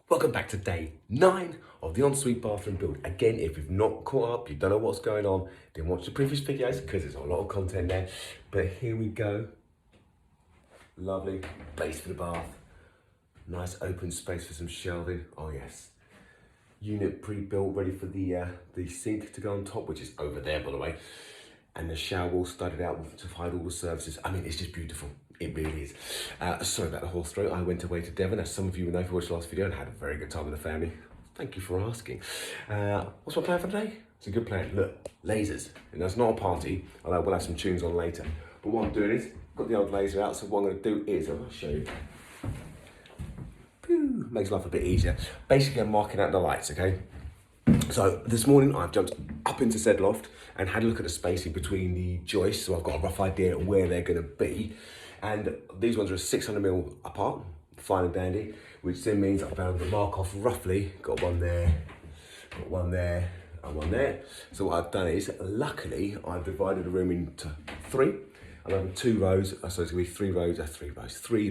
Welcome back to day 9 of the ensuite bathroom build. Again, if you've not caught up, you don't know what's going on, then watch the previous videos because there's a lot of content there. But here we go. Lovely base for the bath. Nice open space for some shelving. Oh yes. Unit pre-built, ready for the sink to go on top, which is over there by the way. And the shower wall studded out to hide all the surfaces. I mean, it's just beautiful. It really is. Sorry about the horse throat. I went away to Devon, as some of you will know if you watched the last video, and had a very good time with the family. Thank you for asking. What's my plan for today? It's a good plan. Look, lasers. And that's not a party, although we'll have some tunes on later. But what I'm doing is, got the old laser out, so what I'm going to do is, I'll show you. Pew, makes life a bit easier. Basically, I'm marking out the lights, okay? So this morning I've jumped up into said loft and had a look at the spacing between the joists, so I've got a rough idea of where they're going to be. And these ones are 600mm apart, fine and dandy, which then means I'll be able to mark off roughly, got one there, got one there, and one there. So what I've done is, luckily, I've divided the room into 3. I'm having 2 rows, so it's going to be 3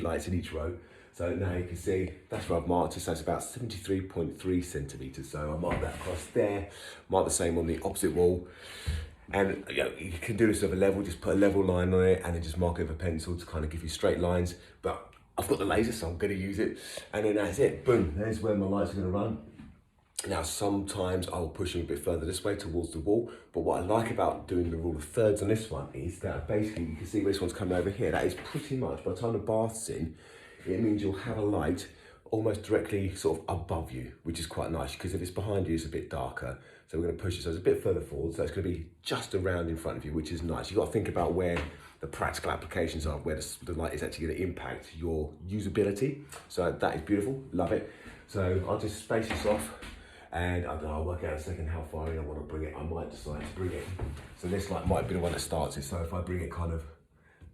lights in each row. So now you can see, that's where I've marked it, so it's about 73.3 centimetres. So I marked that across there, mark the same on the opposite wall. And you know, you can do this with a level, just put a level line on it and then just mark it with a pencil to kind of give you straight lines. But I've got the laser, so I'm going to use it. And then that's it, boom, there's where my lights are going to run. Now, sometimes I will push them a bit further this way towards the wall, but what I like about doing the rule of thirds on this one is that basically you can see where this one's coming over here. That is pretty much, by the time the bath's in, it means you'll have a light almost directly sort of above you, which is quite nice, because if it's behind you, it's a bit darker. So we're going to push it so it's a bit further forward, so it's going to be just around in front of you, which is nice. You've got to think about where the practical applications are, where the light is actually going to impact your usability. So that is beautiful, love it. So I'll just space this off, and I don't know, I'll work out in a second how far in I want to bring it. I might decide to bring it. So this light might be the one that starts it. So if I bring it kind of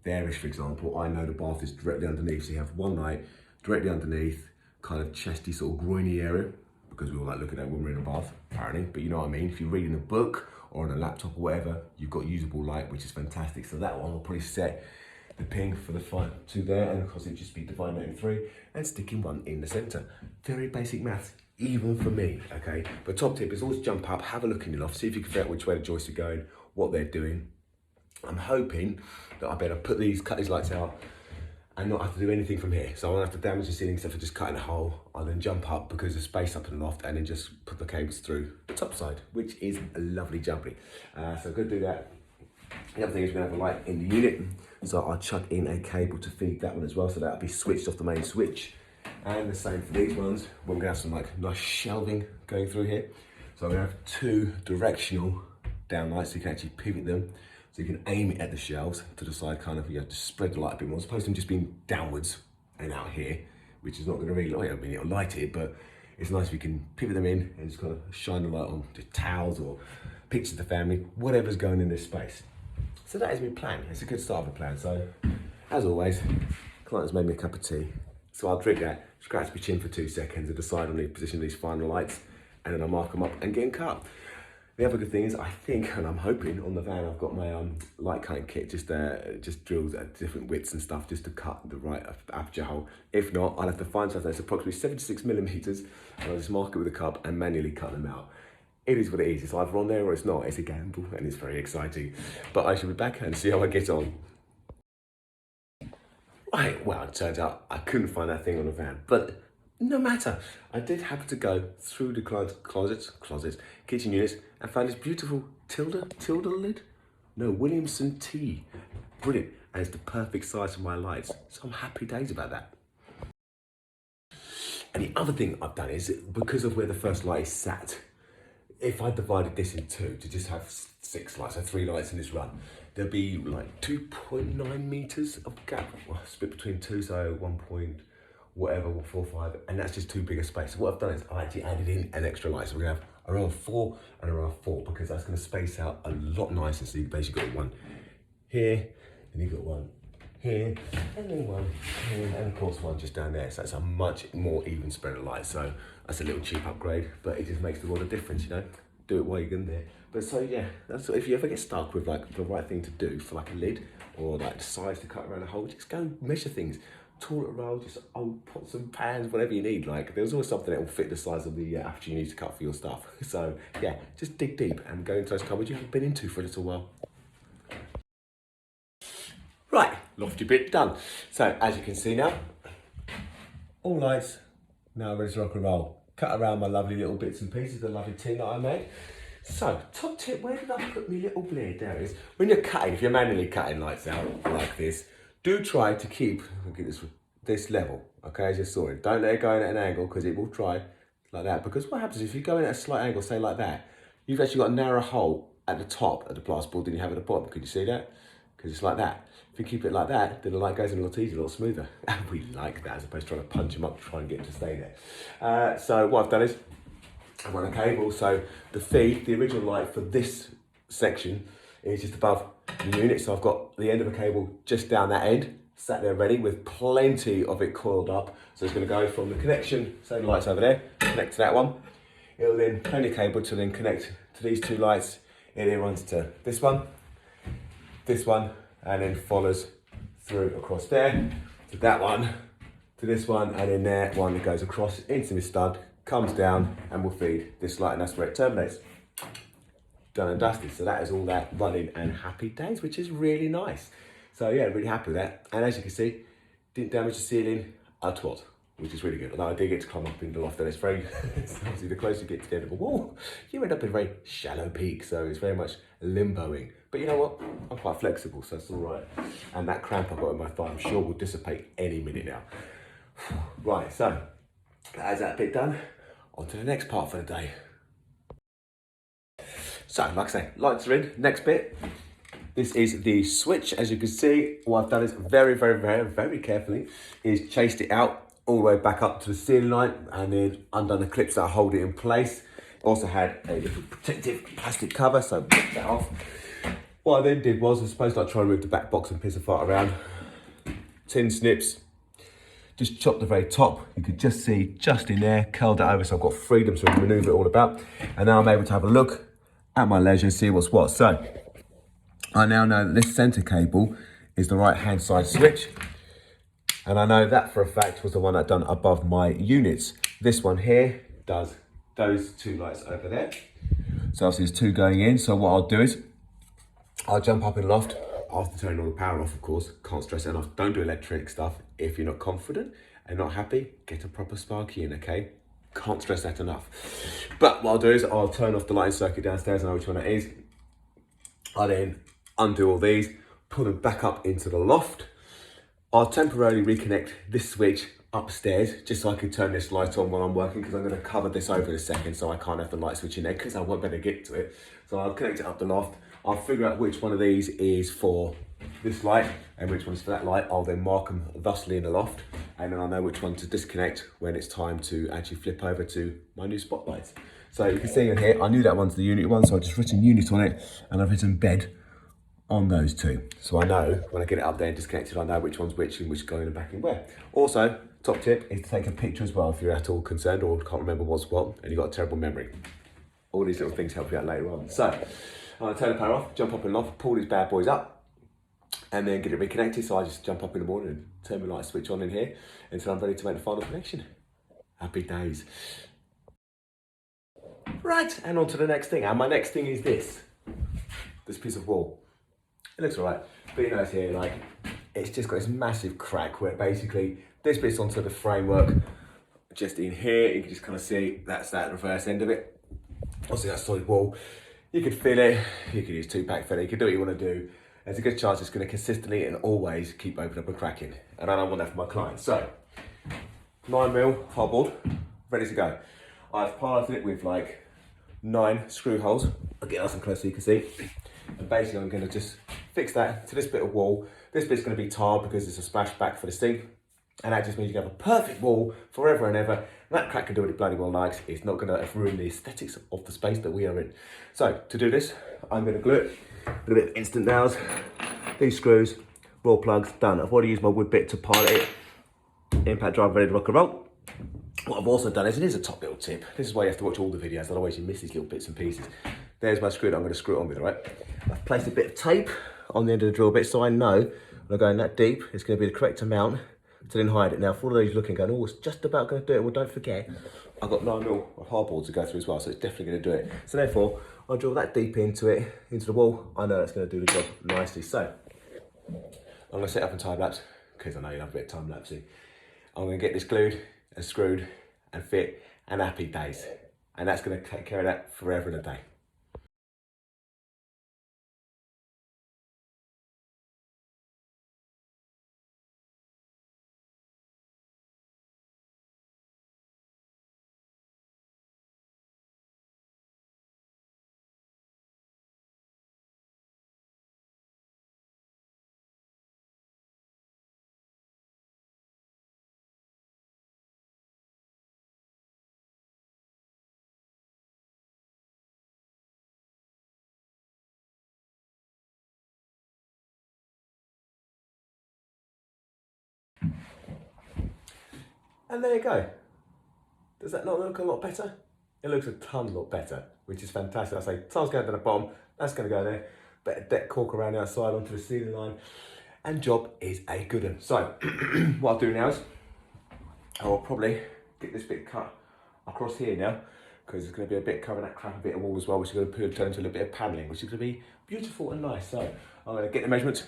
there-ish, for example, I know the bath is directly underneath. So you have one light directly underneath, kind of chesty, sort of groiny area, because we all like looking at it when we're in a bath, apparently. But you know what I mean? If you're reading a book or on a laptop or whatever, you've got usable light, which is fantastic. So that one will probably set the ping for the 2 there, and of course it'd just be dividing it in 3 and sticking one in the center. Very basic maths, even for me, okay? But top tip is always jump up, have a look in your loft, see if you can figure out which way the joists are going, what they're doing. I'm hoping that I better cut these lights out and not have to do anything from here. So I won't have to damage the ceiling except for just cutting a hole. I'll then jump up because there's space up in the loft, and then just put the cables through the top side, which is a lovely jumpy. So I'm gonna do that. The other thing is we're gonna have a light in the unit. So I'll chuck in a cable to feed that one as well, so that'll be switched off the main switch. And the same for these ones. We're gonna have some like nice shelving going through here. So I'm gonna have 2 directional downlights, so you can actually pivot them. So you can aim it at the shelves to the side, kind of, you have to spread the light a bit more, as opposed to them just being downwards and out here, which is not going to really light. I mean, it'll light it, but it's nice if you can pivot them in and just kind of shine the light on just towels or pictures of the family, whatever's going in this space. So that is my plan. It's a good start of a plan. So, as always, client has made me a cup of tea. So I'll drink that, scratch my chin for 2 seconds and decide on the position of these final lights, and then I'll mark them up and get them cut. The other good thing is, I think, and I'm hoping, on the van I've got my light cutting kit, just drills at different widths and stuff, just to cut the right aperture hole. If not, I'll have to find something that's approximately 76mm, and I'll just mark it with a cup and manually cut them out. It is what it is. It's either on there or it's not. It's a gamble, and it's very exciting. But I shall be back and see how I get on. Right, well, it turns out I couldn't find that thing on the van, but no matter. I did happen to go through the client's closets, kitchen units, and found this beautiful Tilda lid? No, Williamson T. Brilliant, and it's the perfect size for my lights. So I'm happy days about that. And the other thing I've done is, because of where the first light is sat, if I divided this in 2 to just have 6 lights, so 3 lights in this run, there'd be like 2.9 meters of gap, well, split between 2, so 1.45, and that's just too big a space. So what I've done is I actually added in an extra light. So we're gonna have a row of 4 and a row of 4, because that's gonna space out a lot nicer. So you've basically got one here, and you've got one here, and then one here, and of course one just down there. So that's a much more even spread of light. So that's a little cheap upgrade, but it just makes the world of difference, you know? Do it while you're in there. But so yeah, that's, if you ever get stuck with like the right thing to do for like a lid, or like the size to cut around a hole, just go measure things. toilet roll, just old pots and pans, whatever you need. Like, there's always something that will fit the size of the aperture you need to cut for your stuff. So yeah, just dig deep and go into those cupboards you haven't been into for a little while. Right, lofty bit done. So as you can see now, all lights now ready to rock and roll. Cut around my lovely little bits and pieces, the lovely tin that I made. So, top tip, where did I put my little blade? There it is. When you're cutting, if you're manually cutting lights out like this, do try to keep this level, okay, as you saw it. Don't let it go in at an angle because it will try like that. Because what happens if you go in at a slight angle, say like that, you've actually got a narrow hole at the top of the plasterboard than you have at the bottom. Can you see that? Because it's like that. If you keep it like that, then the light goes in a lot easier, a lot smoother. And we like that as opposed to trying to punch them up to try and get it to stay there. So what I've done is, I run a cable, so the feed, the original light for this section is just above the unit. So I've got the end of a cable just down that end, sat there ready with plenty of it coiled up. So it's going to go from the connection, say the light's over there, connect to that one. It'll then, plenty of cable to then connect to these two lights. It then runs to this one, and then follows through across there, to that one, to this one, and then there, one that goes across into the stud, comes down and will feed this light, and that's where it terminates. Done and dusted. So that is all that running and happy days, which is really nice. So yeah, really happy with that. And as you can see, didn't damage the ceiling at all, which is really good. Although I did get to climb up in the loft, and it's very, obviously the closer you get to the end of a wall, you end up in a very shallow peak. So it's very much limboing. But you know what? I'm quite flexible, so it's all right. And that cramp I've got in my thigh, I'm sure will dissipate any minute now. Right, so that's that bit done. On to the next part for the day. So, like I say, lights are in. Next bit. This is the switch. As you can see, what I've done is very carefully is chased it out all the way back up to the ceiling light and then undone the clips that hold it in place. Also had a little protective plastic cover, so put that off. What I then did was, I suppose like try to remove the back box and piss a fart around. Tin snips. Just chopped the very top. You could just see just in there, curled it over so I've got freedom to maneuver it all about. And now I'm able to have a look at my leisure and see what's what. So I now know that this center cable is the right hand side switch. And I know that for a fact was the one I'd done above my units. This one here does those two lights over there. So obviously there's two going in. So what I'll do is I'll jump up in loft after turning all the power off, of course. Can't stress it enough. Don't do electric stuff if you're not confident and not happy. Get a proper sparky in, okay? Can't stress that enough. But what I'll do is I'll turn off the lighting circuit downstairs. I know which one it is. I'll then undo all these, pull them back up into the loft. I'll temporarily reconnect this switch upstairs just so I can turn this light on while I'm working, because I'm going to cover this over in a second so I can't have the light switch in there because I won't be able to get to it. So I'll connect it up the loft. I'll figure out which one of these is for this light and which one's for that light. I'll then mark them thusly in the loft, and then I'll know which one to disconnect when it's time to actually flip over to my new spotlights. So you can see in here, I knew that one's the unit one, so I've just written unit on it and I've written bed on those two. So I know when I get it up there and disconnected, I know which one's which and which go in the back and where. Also, top tip is to take a picture as well if you're at all concerned or can't remember what's what and you've got a terrible memory. All these little things help you out later on. So I'll turn the power off, jump up in loft, pull these bad boys up, and then get it reconnected. So I just jump up in the morning and turn my light switch on in here until I'm ready to make the final connection. Happy days. Right, and on to the next thing. And my next thing is this piece of wall. It looks all right, but you notice here, like, it's just got this massive crack where basically this bit's onto the framework. Just in here, you can just kind of see that's that reverse end of it. Obviously that's solid wall. You could fill it, you could use 2-pack fill it, you can do what you want to do. There's a good chance it's going to consistently and always keep opening up and cracking. And I don't want that for my clients. So, 9mm hardboard, ready to go. I've piloted it with like 9 screw holes. I'll get nice and close so you can see. And basically I'm going to just fix that to this bit of wall. This bit's going to be tarred because it's a splashback for the sink. And that just means you have a perfect wall forever and ever. And that crack can do what it bloody well likes. It's not going to ruin the aesthetics of the space that we are in. So to do this, I'm going to glue it. A little bit of instant nails. These screws, raw plugs, done. I've already used my wood bit to pilot it. Impact drive ready to rock and roll. What I've also done is, it is a top little tip. This is why you have to watch all the videos, otherwise you miss these little bits and pieces. There's my screw that I'm going to screw it on with, all right? I've placed a bit of tape on the end of the drill bit so I know when I go in that deep, it's going to be the correct amount to then hide it. Now, for all those looking, going, oh, it's just about going to do it. Well, don't forget, I've got 9mm of hardboard to go through as well, so it's definitely going to do it. So therefore, I'll drill that deep into it, into the wall. I know that's going to do the job nicely. So I'm going to set up in time lapse, because I know you love a bit of time lapsing. I'm going to get this glued and screwed and fit, and happy days. And that's going to take care of that forever and a day. And there you go. Does that not look a lot better? It looks a ton lot better, which is fantastic. I say, tile's going down the bottom, that's going to go there. Better deck cork around the outside onto the ceiling line, and job is a good one. So, what I'll do now is, I'll probably get this bit cut across here now, because there's going to be a bit covering that crap, a bit of wall as well, which is going to turn into a little bit of paneling, which is going to be beautiful and nice. So, I'm going to get the measurements,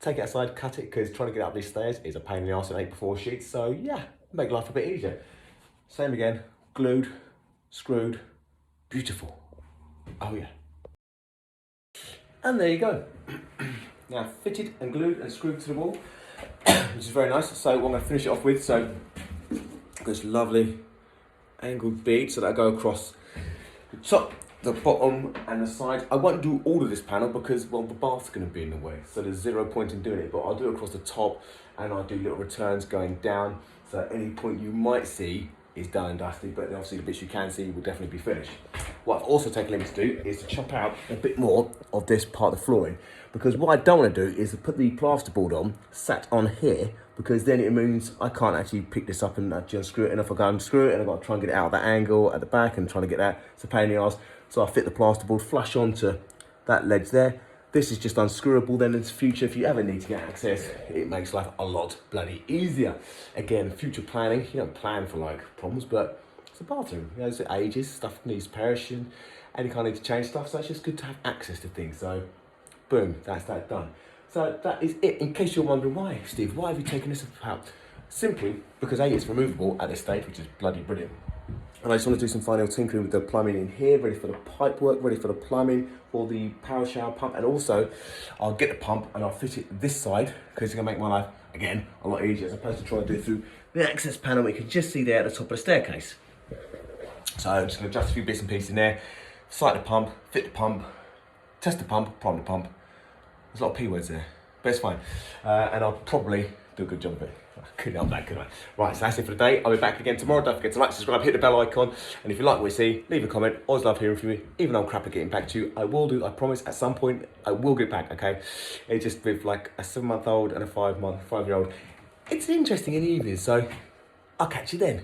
take it outside, cut it, because trying to get up these stairs is a pain in the arse in 8x4 sheets. So, yeah, make life a bit easier. Same again, glued, screwed, beautiful. Oh yeah. And there you go. Now fitted and glued and screwed to the wall, which is very nice. So what I'm going to finish it off with, so this lovely angled bead, so that'll go across the top, the bottom and the side. I won't do all of this panel because, well, the bath's going to be in the way, so there's zero point in doing it, but I'll do it across the top, and I'll do little returns going down, so at any point you might see is done and dusty, but obviously the bits you can see will definitely be finished. What I've also taken limits to do is to chop out a bit more of this part of the flooring, because what I don't want to do is to put the plasterboard on, sat on here, because then it means I can't actually pick this up and actually unscrew it, and if I go and unscrew it, and I've got to try and get it out of that angle at the back and trying to get that, it's a pain in the arse. So I fit the plasterboard flush onto that ledge there. This is just unscrewable then in the future. If you ever need to get access, it makes life a lot bloody easier. Again, future planning, you don't plan for like problems, but it's a bathroom. You know, it's ages, stuff needs perishing, and you can't need to change stuff, so it's just good to have access to things. So, boom, that's that done. So that is it. In case you're wondering why, Steve, why have you taken this out? Simply because A, it's removable at this stage, which is bloody brilliant. And I just want to do some final tinkering with the plumbing in here, ready for the pipe work, ready for the plumbing, for the power shower pump, and also I'll get the pump and I'll fit it this side, because it's going to make my life, again, a lot easier, as opposed to trying to do it through the access panel we can just see there at the top of the staircase. So I'm just going to adjust a few bits and pieces in there, sight the pump, fit the pump, test the pump, prime the pump. There's a lot of P words there, but it's fine. And I'll probably do a good job of it. I couldn't help that, could I? Right, so that's it for today. I'll be back again tomorrow. Don't forget to like, subscribe, hit the bell icon. And if you like what you see, leave a comment. Always love hearing from you. Even though I'm crap at getting back to you, I will do, I promise, at some point, I will get back, okay? It's just with like a 7-month-old and a 5-year-old. It's interesting in the evening, so I'll catch you then.